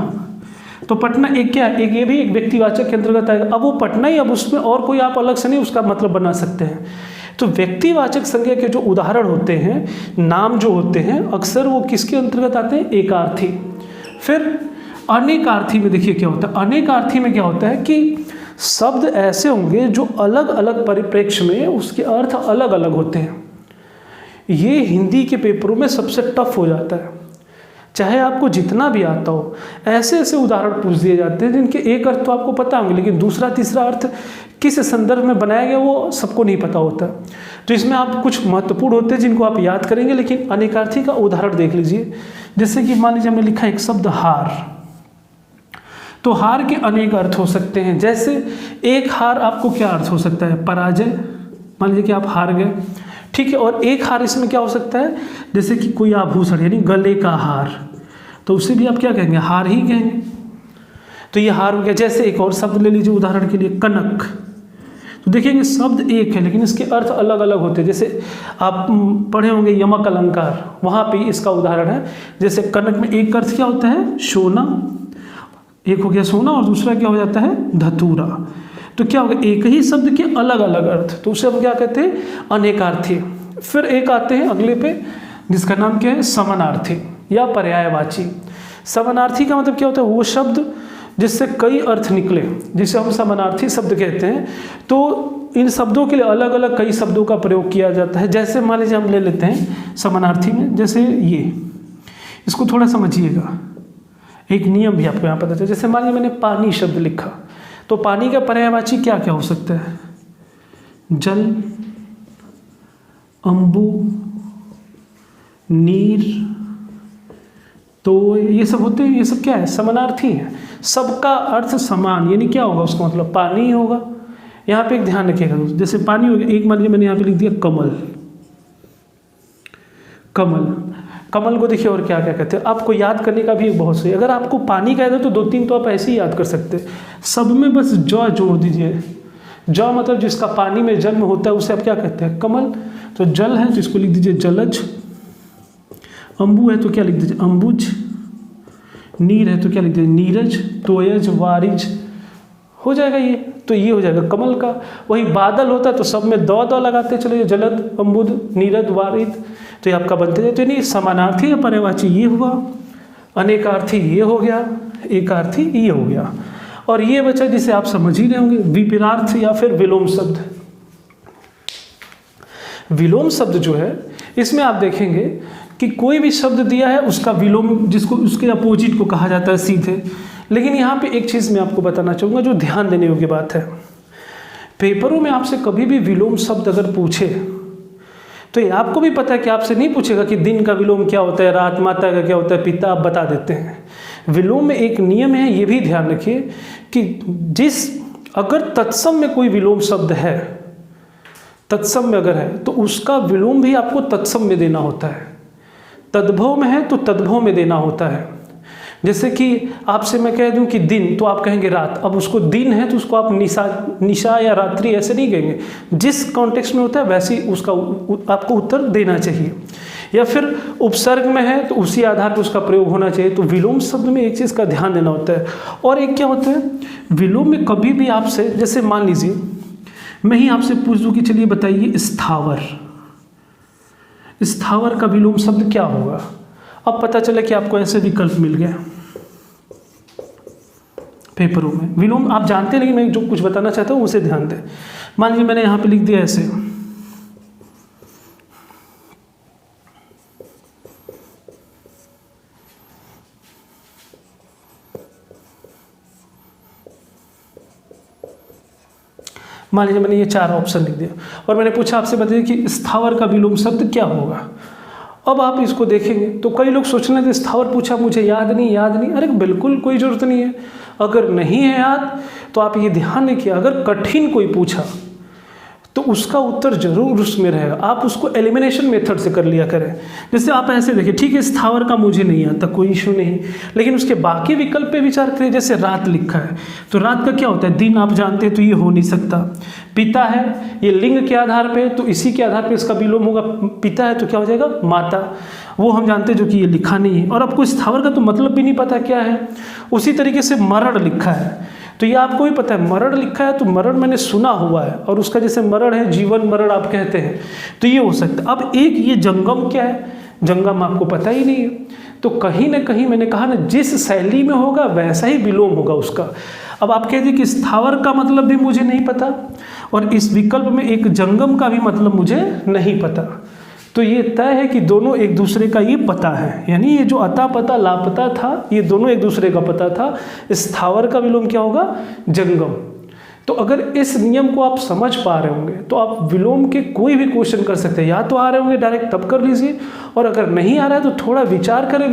तो पटना एक क्या है, एक ये भी एक व्यक्तिवाचक के अंतर्गत आएगा, अब वो पटना ही, अब उसमें और कोई आप अलग से नहीं उसका मतलब बना सकते हैं। तो व्यक्तिवाचक संज्ञा के जो उदाहरण होते हैं, नाम जो होते हैं, अक्सर वो किसके अंतर्गत आते हैं, एकार्थी। फिर अनेकार्थी में देखिए क्या होता है, अनेकार्थी में क्या होता है कि शब्द ऐसे होंगे जो अलग अलग परिप्रेक्ष्य में उसके अर्थ अलग अलग होते हैं। ये हिंदी के पेपरों में सबसे टफ हो जाता है, चाहे आपको जितना भी आता हो, ऐसे ऐसे उदाहरण पूछ दिए जाते हैं जिनके एक अर्थ तो आपको पता होंगे, लेकिन दूसरा तीसरा अर्थ किस संदर्भ में बनाया गया वो सबको नहीं पता होता। तो इसमें आप कुछ महत्वपूर्ण होते हैं जिनको आप याद करेंगे, लेकिन अनेकार्थी का उदाहरण देख लीजिए। जैसे कि मान लीजिए हमने लिखा एक शब्द हार, तो हार के अनेक अर्थ हो सकते हैं। जैसे एक हार आपको क्या अर्थ हो सकता है, पराजय, मान लीजिए कि आप हार गए, ठीक है। और एक हार इसमें क्या हो सकता है, जैसे कि कोई आभूषण यानी गले का हार, तो उसे भी आप क्या कहेंगे, हार ही कहेंगे। तो ये हार हो गया। जैसे एक और शब्द ले लीजिए उदाहरण के लिए, कनक, तो देखेंगे शब्द एक है लेकिन इसके अर्थ अलग अलग होते हैं। जैसे आप पढ़े होंगे यमक अलंकार, वहाँ पे इसका उदाहरण है। जैसे कनक में एक अर्थ क्या होता है, सोना, एक हो गया सोना, और दूसरा क्या हो जाता है, धतूरा। तो क्या होगा, एक ही शब्द के अलग अलग अर्थ, तो उसे हम क्या कहते हैं, अनेकार्थी। फिर एक आते हैं अगले पे जिसका नाम क्या है, समानार्थी या पर्यायवाची। समानार्थी का मतलब क्या होता है, वो शब्द जिससे कई अर्थ निकले, जिसे हम समानार्थी शब्द कहते हैं। तो इन शब्दों के लिए अलग अलग कई शब्दों का प्रयोग किया जाता है। जैसे मान लीजिए हम ले लेते हैं समानार्थी में, जैसे ये, इसको थोड़ा समझिएगा, एक नियम भी आपको यहाँ पता चले। जैसे मान लीजिए मैंने पानी शब्द लिखा, तो पानी का पर्यायवाची क्या क्या हो सकता है, जल, अम्बु, नीर, तो ये सब होते हैं, ये सब क्या है, समानार्थी हैं। सबका अर्थ समान, यानी क्या होगा, उसका मतलब पानी ही होगा। यहाँ पे एक ध्यान रखिएगा दोस्तों, जैसे पानी हो गया, एक मान लीजिए मैंने यहाँ पे लिख दिया कमल, कमल, कमल को देखिए और क्या क्या कहते हैं। आपको याद करने का भी एक बहुत सही, अगर आपको पानी का याद है तो दो तीन तो आप ऐसे ही याद कर सकते हैं। सब में बस ज जोड़ दीजिए, ज मतलब जिसका पानी में जन्म होता है उसे आप क्या कहते हैं, कमल। तो जल है तो इसको लिख दीजिए जलज, अम्बु है तो क्या लिख दीजिए अम्बुज, नीर है तो क्या लिख दीजिए नीरज, तोयज, वारिज, हो जाएगा ये। तो ये हो जाएगा कमल का। वही बादल होता है तो सब में दो लगाते चले, जलद, अम्बुद, नीरद, वारिद, तो ये आपका बनते जाए। तो नहीं, समानार्थी या पर्यायवाची ये हुआ, अनेकार्थी ये हो गया, एकार्थी ये हो गया, और ये बचा जिसे आप समझ ही रहे होंगे, विपरीतार्थ या फिर विलोम शब्द। विलोम शब्द जो है, इसमें आप देखेंगे कि कोई भी शब्द दिया है उसका विलोम, जिसको उसके अपोजिट को कहा जाता है सीधे। लेकिन यहाँ पे एक चीज़ मैं आपको बताना चाहूँगा जो ध्यान देने योग्य बात है। पेपरों में आपसे कभी भी विलोम शब्द अगर पूछे तो ये आपको भी पता है कि आपसे नहीं पूछेगा कि दिन का विलोम क्या होता है, रात माता का क्या होता है, पिता, आप बता देते हैं। विलोम में एक नियम है, ये भी ध्यान रखिए कि अगर तत्सम में कोई विलोम शब्द है, तत्सम में अगर है तो उसका विलोम भी आपको तत्सम में देना होता है। तद्भव में है तो तद्भव में देना होता है। जैसे कि आपसे मैं कह दूं कि दिन, तो आप कहेंगे रात, अब उसको दिन है तो उसको आप निशा या रात्रि ऐसे नहीं कहेंगे, जिस कॉन्टेक्स्ट में होता है वैसे ही उसका आपको उत्तर देना चाहिए। या फिर उपसर्ग में है तो उसी आधार पर उसका प्रयोग होना चाहिए। तो विलोम शब्द में एक चीज़ का ध्यान देना होता है। और एक क्या होता है, विलोम में कभी भी आपसे, जैसे मान लीजिए मैं ही आपसे पूछ दूं कि चलिए बताइए स्थावर, स्थावर का विलोम शब्द क्या होगा। अब पता चला कि आपको ऐसे विकल्प मिल गया पेपरों में। विलोम आप जानते हैं, लेकिन मैं जो कुछ बताना चाहता हूँ उसे ध्यान दें। मान लीजिए मैंने यहाँ पे लिख दिया ऐसे, मान लीजिए मैंने ये 4 ऑप्शन लिख दिया और मैंने पूछा आपसे बताइए कि स्थावर का विलोम शब्द क्या होगा। अब आप इसको देखेंगे तो कई लोग सोचने थे स्थावर पूछा, मुझे याद नहीं। अरे बिल्कुल कोई ज़रूरत नहीं है। अगर नहीं है याद तो आप ये ध्यान रखिए, अगर कठिन कोई पूछा तो उसका उत्तर जरूर उसमें रहेगा। आप उसको एलिमिनेशन मेथड से कर लिया करें। जैसे आप ऐसे देखिए, ठीक है स्थावर का मुझे नहीं आता, कोई इशू नहीं, लेकिन उसके बाकी विकल्प पे विचार करें। जैसे रात लिखा है तो रात का क्या होता है, दिन आप जानते हैं तो ये हो नहीं सकता। पिता है, ये लिंग के आधार पे, तो इसी के आधार पे इसका विलोम होगा। पिता है तो क्या हो जाएगा, माता, वो हम जानते हैं जो कि ये लिखा नहीं है। और आपको स्थावर का तो मतलब भी नहीं पता क्या है। उसी तरीके से मरण लिखा है तो ये आपको भी पता है, मरण लिखा है तो मरण मैंने सुना हुआ है, और उसका जैसे मरण है, जीवन मरण आप कहते हैं, तो ये हो सकता है। अब एक ये जंगम क्या है, जंगम आपको पता ही नहीं है। तो कहीं ना कहीं मैंने कहा ना, जिस शैली में होगा वैसा ही विलोम होगा उसका। अब आप कहते हैं कि स्थावर का मतलब भी मुझे नहीं पता और इस विकल्प में एक जंगम का भी मतलब मुझे नहीं पता, तो ये तय है कि दोनों एक दूसरे का ये पता है। यानी ये जो अता पता लापता था, ये दोनों एक दूसरे का पता था। स्थावर का विलोम क्या होगा, जंगम। तो अगर इस नियम को आप समझ पा रहे होंगे तो आप विलोम के कोई भी क्वेश्चन कर सकते हैं। या तो आ रहे होंगे डायरेक्ट तब कर लीजिए, और अगर नहीं आ रहा है तो थोड़ा विचार करें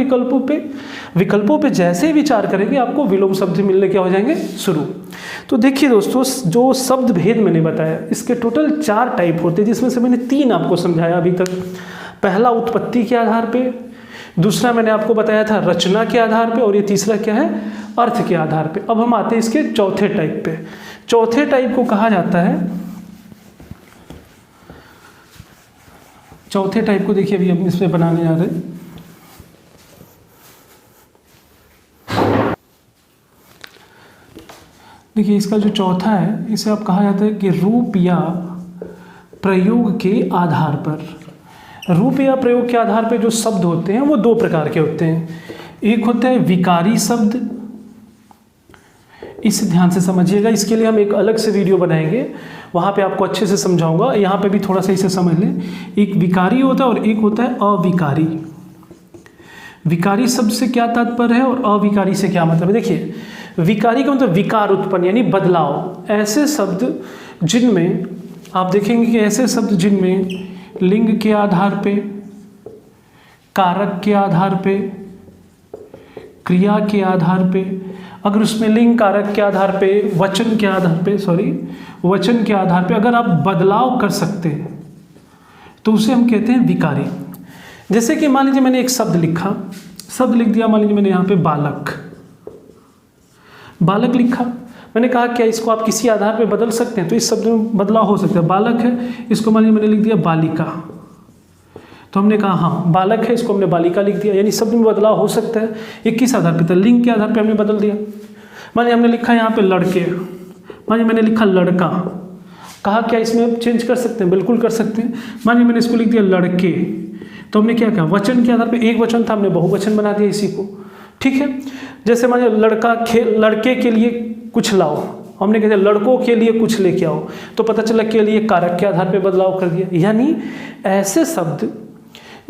विकल्पों पे जैसे ही विचार करेंगे आपको विलोम शब्द मिलने क्या हो जाएंगे, शुरू। तो देखिए दोस्तों, जो शब्द भेद मैंने बताया इसके टोटल 4 टाइप होते हैं, जिसमें से मैंने 3 आपको समझाया अभी तक। पहला उत्पत्ति के आधार पे, दूसरा मैंने आपको बताया था रचना के आधार पे, और ये तीसरा क्या है, अर्थ के आधार पे। अब हम आते हैं इसके चौथे टाइप पे। चौथे टाइप को कहा जाता है, चौथे टाइप को देखिए अभी हम इसमें बनाने जा रहे हैं। देखिए इसका जो चौथा है, इसे आप कहा जाता है कि रूप या प्रयोग के आधार पर। रूप या प्रयोग के आधार पर जो शब्द होते हैं वो 2 प्रकार के होते हैं। एक होता है विकारी शब्द, इसे ध्यान से समझिएगा, इसके लिए हम एक अलग से वीडियो बनाएंगे, वहाँ पे आपको अच्छे से समझाऊंगा। यहाँ पे भी थोड़ा सा इसे समझ लें। एक विकारी होता है और एक होता है अविकारी। विकारी शब्द से क्या तात्पर्य है और अविकारी से क्या मतलब है। देखिए विकारी का मतलब विकार उत्पन्न, यानी बदलाव। ऐसे शब्द जिनमें आप देखेंगे कि ऐसे शब्द जिनमें लिंग के आधार पे, कारक के आधार पे, क्रिया के आधार पे, अगर उसमें लिंग कारक के आधार पे, वचन के आधार पे अगर आप बदलाव कर सकते हैं तो उसे हम कहते हैं विकारी। जैसे कि मान लीजिए मैंने एक शब्द लिख दिया, मान लीजिए मैंने यहाँ पे बालक लिखा। मैंने कहा क्या इसको आप किसी आधार पे बदल सकते हैं, तो इस शब्द में बदलाव हो सकता है। बालक है, इसको मान लीजिए मैंने लिख दिया बालिका, तो हमने कहा हाँ बालक है, इसको हमने बालिका लिख दिया। यानी शब्द में बदलाव हो सकता है। ये किस आधार पे था, लिंग के आधार पे हमने बदल दिया। मानिए हमने लिखा यहाँ पे लड़के, मानिए मैंने लिखा लड़का, कहा क्या इसमें हम चेंज कर सकते हैं, बिल्कुल कर सकते हैं। मानिए मैंने इसको लिख दिया लड़के, तो हमने क्या कहा, वचन के आधार पे एक वचन था, हमने बहुवचन बना दिया इसी को, ठीक है। जैसे मानिए लड़के के लिए कुछ लाओ, हमने कहते लड़कों के लिए कुछ लेके आओ, तो पता चला के लिए कारक के आधार पे बदलाव कर दिया। यानी ऐसे शब्द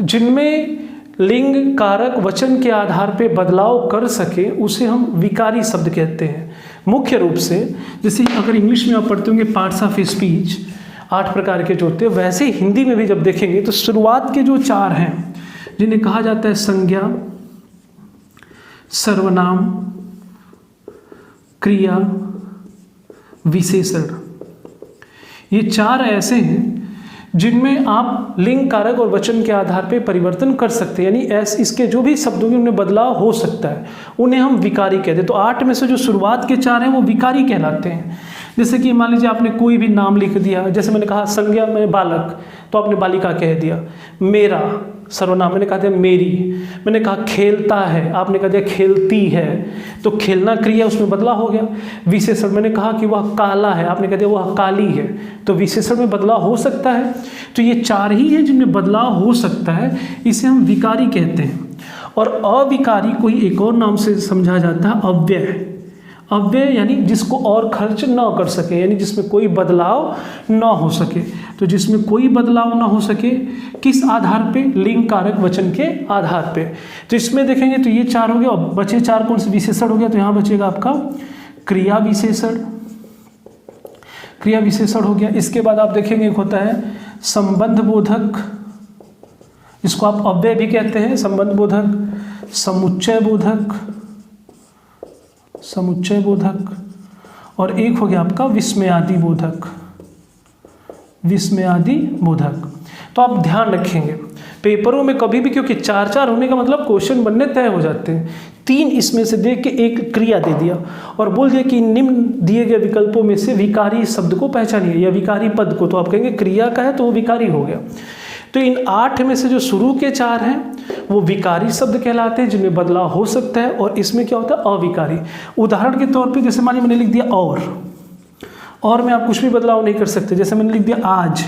जिनमें लिंग कारक वचन के आधार पे बदलाव कर सके उसे हम विकारी शब्द कहते हैं। मुख्य रूप से जैसे अगर इंग्लिश में आप पढ़ते होंगे पार्ट्स ऑफ स्पीच 8 प्रकार के जो होते हैं, वैसे हिंदी में भी जब देखेंगे तो शुरुआत के जो 4 हैं जिन्हें कहा जाता है संज्ञा, सर्वनाम, क्रिया, विशेषण, ये 4 ऐसे हैं जिनमें आप लिंग कारक और वचन के आधार पे परिवर्तन कर सकते हैं। यानी इसके जो भी शब्दों में उनमें बदलाव हो सकता है उन्हें हम विकारी कहते हैं। तो 8 में से जो शुरुआत के 4 हैं वो विकारी कहलाते हैं। जैसे कि मान लीजिए आपने कोई भी नाम लिख दिया, जैसे मैंने कहा संज्ञा में बालक, तो आपने बालिका कह दिया। मेरा, सर्वनाम, मैंने कहा था मेरी, मैंने कहा खेलता है, आपने कहा दिया खेलती है, तो खेलना क्रिया उसमें बदलाव हो गया। विशेषण, मैंने कहा कि वह काला है, आपने कहा दिया वह काली है, तो विशेषण में बदलाव हो सकता है। तो ये 4 ही है जिनमें बदलाव हो सकता है, इसे हम विकारी कहते हैं। और अविकारी को ही एक और नाम से समझा जाता है अव्यय। अव्यय यानी जिसको और खर्च ना कर सके, यानी जिसमें कोई बदलाव ना हो सके। तो जिसमें कोई बदलाव ना हो सके किस आधार पे? लिंग कारक वचन के आधार पे। तो इसमें देखेंगे तो ये 4 हो गया, और बचे 4 कौन से? विशेषण हो गया, तो यहाँ बचेगा आपका क्रिया विशेषण। क्रिया विशेषण हो गया। इसके बाद आप देखेंगे एक होता है संबंध बोधक, इसको आप अव्यय भी कहते हैं, संबंध बोधक, समुच्चय बोधक, समुच्चय बोधक, और एक हो गया आपका विस्मयादि बोधक, विस्मयादि बोधक। तो आप ध्यान रखेंगे पेपरों में कभी भी, क्योंकि 4-4 होने का मतलब क्वेश्चन बनने तय हो जाते हैं, 3 इसमें से देख के एक क्रिया दे दिया और बोल दिया कि निम्न दिए गए विकल्पों में से विकारी शब्द को पहचानिए या विकारी पद को, तो आप कहेंगे क्रिया का है तो वो विकारी हो गया। तो इन 8 में से जो शुरू के 4 हैं वो विकारी शब्द कहलाते हैं जिनमें बदलाव हो सकता है, और इसमें क्या होता है अविकारी। उदाहरण के तौर पे जैसे मानिए मैंने लिख दिया और में आप कुछ भी बदलाव नहीं कर सकते। जैसे मैंने लिख दिया आज,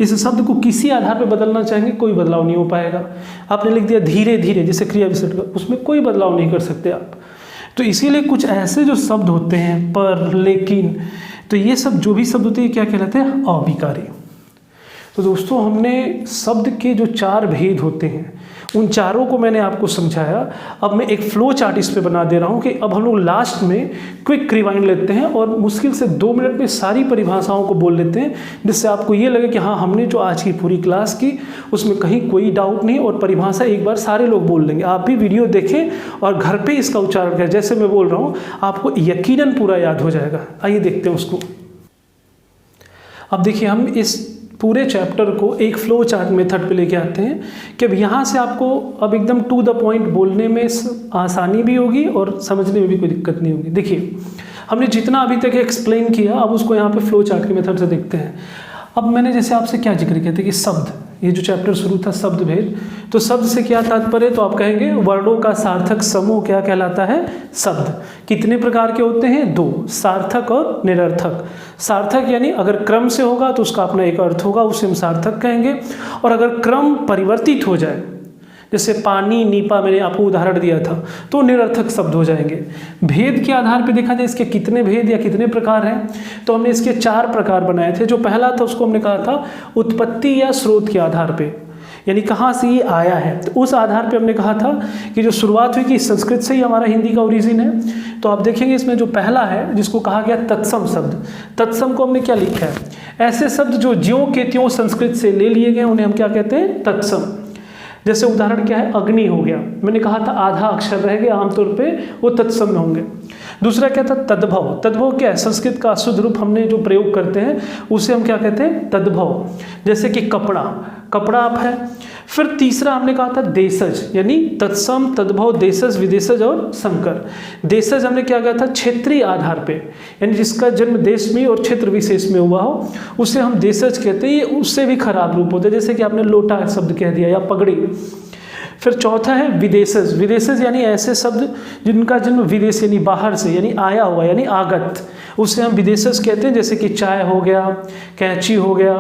इस शब्द को किसी आधार पे बदलना चाहेंगे कोई बदलाव नहीं हो पाएगा। आपने लिख दिया धीरे धीरे, जैसे क्रिया विशेषण का, उसमें कोई बदलाव नहीं कर सकते आप। तो इसीलिए कुछ ऐसे जो शब्द होते हैं पर, लेकिन, तो ये सब जो भी शब्द होते हैं क्या कहलाते हैं? अविकारी। तो दोस्तों हमने शब्द के जो 4 भेद होते हैं उन चारों को मैंने आपको समझाया। अब मैं एक फ्लो चार्ट इस पे बना दे रहा हूँ कि अब हम लोग लास्ट में क्विक रिवाइंड लेते हैं और मुश्किल से 2 मिनट में सारी परिभाषाओं को बोल लेते हैं, जिससे आपको ये लगे कि हाँ हमने जो आज की पूरी क्लास की उसमें कहीं कोई डाउट नहीं, और परिभाषा एक बार सारे लोग बोल लेंगे। आप भी वीडियो देखें और घर पर इसका उच्चारण करें, जैसे मैं बोल रहा हूँ आपको यकीनन पूरा याद हो जाएगा। आइए देखते हैं उसको। अब देखिए हम इस पूरे चैप्टर को एक फ्लो चार्ट मेथड पे लेके आते हैं कि अब यहाँ से आपको अब एकदम टू द पॉइंट बोलने में आसानी भी होगी और समझने में भी कोई दिक्कत नहीं होगी। देखिए हमने जितना अभी तक एक्सप्लेन किया, अब उसको यहाँ पे फ्लो चार्ट के मेथड से देखते हैं। अब मैंने जैसे आपसे क्या जिक्र किया था कि शब्द, ये जो चैप्टर शुरू था शब्द भेद, तो शब्द से क्या तात्पर्य? तो आप कहेंगे वर्णों का सार्थक समूह क्या कहलाता है? शब्द। कितने प्रकार के होते हैं? 2, सार्थक और निरर्थक। सार्थक यानी अगर क्रम से होगा तो उसका अपना एक अर्थ होगा, उसे हम सार्थक कहेंगे, और अगर क्रम परिवर्तित हो जाए, जैसे पानी, नीपा मैंने आपको उदाहरण दिया था, तो निरर्थक शब्द हो जाएंगे। भेद के आधार पे देखा जाए इसके कितने भेद या कितने प्रकार हैं, तो हमने इसके 4 प्रकार बनाए थे। जो पहला था उसको हमने कहा था उत्पत्ति या स्रोत के आधार पे, यानी कहाँ से ये आया है, तो उस आधार पे हमने कहा था कि जो शुरुआत हुई कि संस्कृत से ही हमारा हिंदी का ओरिजिन है। तो आप देखेंगे इसमें जो पहला है जिसको कहा गया तत्सम शब्द, तत्सम को हमने क्या लिखा है? ऐसे शब्द जो ज्यों के त्यों संस्कृत से ले लिए गए उन्हें हम क्या कहते हैं? तत्सम। जैसे उदाहरण क्या है? अग्नि हो गया, मैंने कहा था आधा अक्षर रह गया, आमतौर पे वो तत्सम में होंगे। दूसरा क्या था? तद्भव। तद्भव क्या है? संस्कृत का अशुद्ध रूप हमने जो प्रयोग करते हैं उसे हम क्या कहते हैं? तद्भव। जैसे कि कपड़ा, कपड़ा आप है। फिर तीसरा हमने कहा था देशज, यानी तत्सम, तद्भव, देशज, विदेशज और संकर। देशज हमने क्या कहा था? क्षेत्रीय आधार पे, यानी जिसका जन्म देश में और क्षेत्र विशेष में हुआ हो उसे हम देशज कहते हैं। ये उससे भी खराब रूप होते हैं, जैसे कि आपने लोटा शब्द कह दिया या पगड़ी। फिर चौथा है विदेशज। विदेशज यानी ऐसे शब्द जिनका जन्म विदेश यानी बाहर से, यानी आया हुआ, यानी आगत, उसे हम विदेशज कहते हैं। जैसे कि चाय हो गया, कैंची हो गया।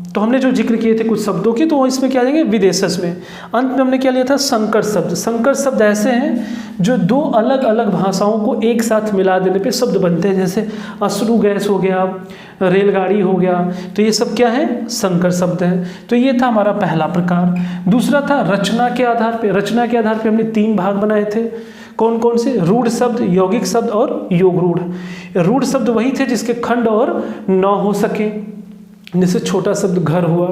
तो हमने जो जिक्र किए थे कुछ शब्दों की, तो वो इसमें क्या जाएंगे? विदेशज में। अंत में हमने क्या लिया था? संकर शब्द। संकर शब्द ऐसे हैं जो 2 अलग अलग भाषाओं को एक साथ मिला देने पे शब्द बनते हैं, जैसे अश्रु गैस हो गया, रेलगाड़ी हो गया, तो ये सब क्या है? संकर शब्द हैं। तो ये था हमारा पहला प्रकार। दूसरा था रचना के आधार पे। रचना के आधार पे हमने 3 भाग बनाए थे। कौन कौन से? रूढ़ शब्द, यौगिक शब्द और योग रूढ़। रूढ़ शब्द वही थे जिसके खंड और न हो सके, जैसे छोटा शब्द घर हुआ।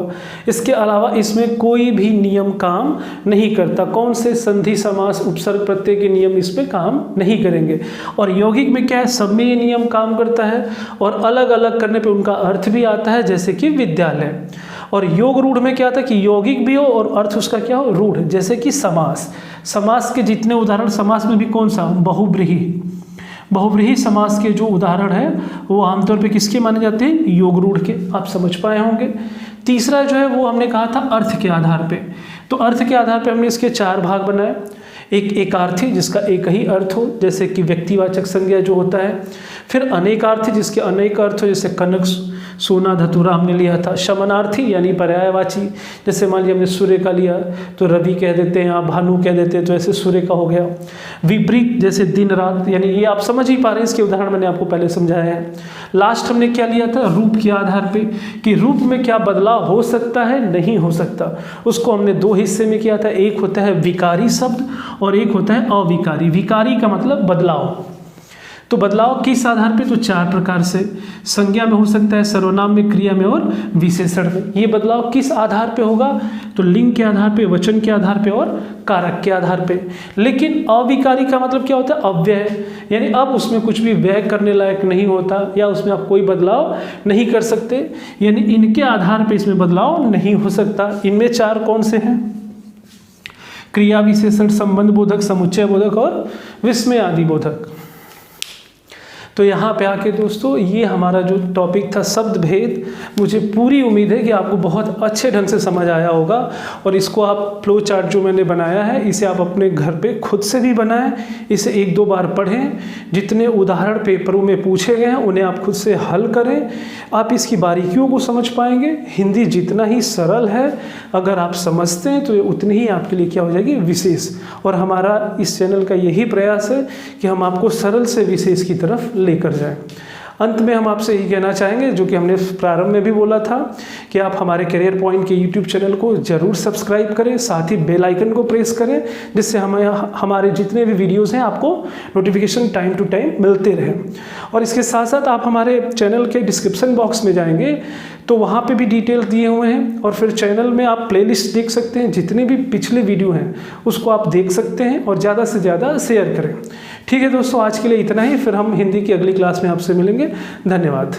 इसके अलावा इसमें कोई भी नियम काम नहीं करता। कौन से? संधि, समास, उपसर्ग, प्रत्यय के नियम इस पे काम नहीं करेंगे। और यौगिक में क्या है? सब में ये नियम काम करता है और अलग अलग करने पे उनका अर्थ भी आता है, जैसे कि विद्यालय। और योग रूढ़ में क्या था कि यौगिक भी हो और अर्थ उसका क्या हो? रूढ़। जैसे कि समास। समास के जितने उदाहरण, समास में भी कौन सा? बहुब्रीहि। बहुब्रीहि समास के जो उदाहरण है वो आमतौर पे किसके माने जाते हैं? योग रूढ़ के। आप समझ पाए होंगे। तीसरा जो है वो हमने कहा था अर्थ के आधार पे। तो अर्थ के आधार पे हमने इसके 4 भाग बनाए। एक एकार्थी जिसका एक ही अर्थ हो, जैसे कि व्यक्तिवाचक संज्ञा जो होता है। फिर अनेकार्थी जिसके अनेक अर्थ हो, जैसे कनक, सोना, धतूरा हमने लिया था। समानार्थी यानी पर्यायवाची, जैसे मान लिया हमने सूर्य का लिया तो रवि कह देते हैं, आप भानु कह देते हैं, तो ऐसे सूर्य का हो गया। विपरीत जैसे दिन रात, यानी ये आप समझ ही पा रहे हैं, इसके उदाहरण मैंने आपको पहले समझाया है। लास्ट हमने क्या लिया था, रूप के आधार पे, कि रूप में क्या बदलाव हो सकता है, नहीं हो सकता। उसको हमने 2 हिस्से में किया था, एक होता है विकारी शब्द और एक होता है अविकारी। विकारी का मतलब बदलाव। तो बदलाव किस आधार पे, तो 4 प्रकार से। संज्ञा में हो सकता है, सर्वनाम में, क्रिया में और विशेषण में। ये बदलाव किस आधार पे होगा, तो लिंग के आधार पे, वचन के आधार पे और कारक के आधार पे। लेकिन अविकारी का मतलब क्या होता है, अव्यय, यानी अब उसमें कुछ भी व्यय करने लायक नहीं होता, या उसमें आप कोई बदलाव नहीं कर सकते, यानी इनके आधार पे इसमें बदलाव नहीं हो सकता। इनमें 4 कौन से हैं, क्रिया विशेषण, संबंध बोधक, समुच्चय बोधक और विस्मय आदि बोधक। तो यहाँ पे आके दोस्तों ये हमारा जो टॉपिक था शब्द भेद, मुझे पूरी उम्मीद है कि आपको बहुत अच्छे ढंग से समझ आया होगा। और इसको आप फ्लो चार्ट जो मैंने बनाया है, इसे आप अपने घर पे खुद से भी बनाएं, इसे 1-2 बार पढ़ें। जितने उदाहरण पेपरों में पूछे गए हैं उन्हें आप खुद से हल करें, आप इसकी बारीकियों को समझ पाएंगे। हिंदी जितना ही सरल है, अगर आप समझते हैं तो ये उतनी ही आपके लिए क्या हो जाएगी, विशेष। और हमारा इस चैनल का यही प्रयास है कि हम आपको सरल से विशेष की तरफ लेकर जाएं। अंत में हम आपसे यही कहना चाहेंगे, जो कि हमने प्रारंभ में भी बोला था, कि आप हमारे करियर पॉइंट के यूट्यूब चैनल को जरूर सब्सक्राइब करें, साथ ही बेल आइकन को प्रेस करें, जिससे हमारे जितने भी वीडियोस हैं आपको नोटिफिकेशन टाइम टू टाइम मिलते रहें। और इसके साथ साथ आप हमारे चैनल के डिस्क्रिप्शन बॉक्स में जाएंगे तो वहाँ पे भी डिटेल्स दिए हुए हैं, और फिर चैनल में आप प्लेलिस्ट देख सकते हैं, जितने भी पिछले वीडियो हैं उसको आप देख सकते हैं, और ज़्यादा से ज़्यादा शेयर करें। ठीक है दोस्तों, आज के लिए इतना ही, फिर हम हिंदी की अगली क्लास में आपसे मिलेंगे। धन्यवाद।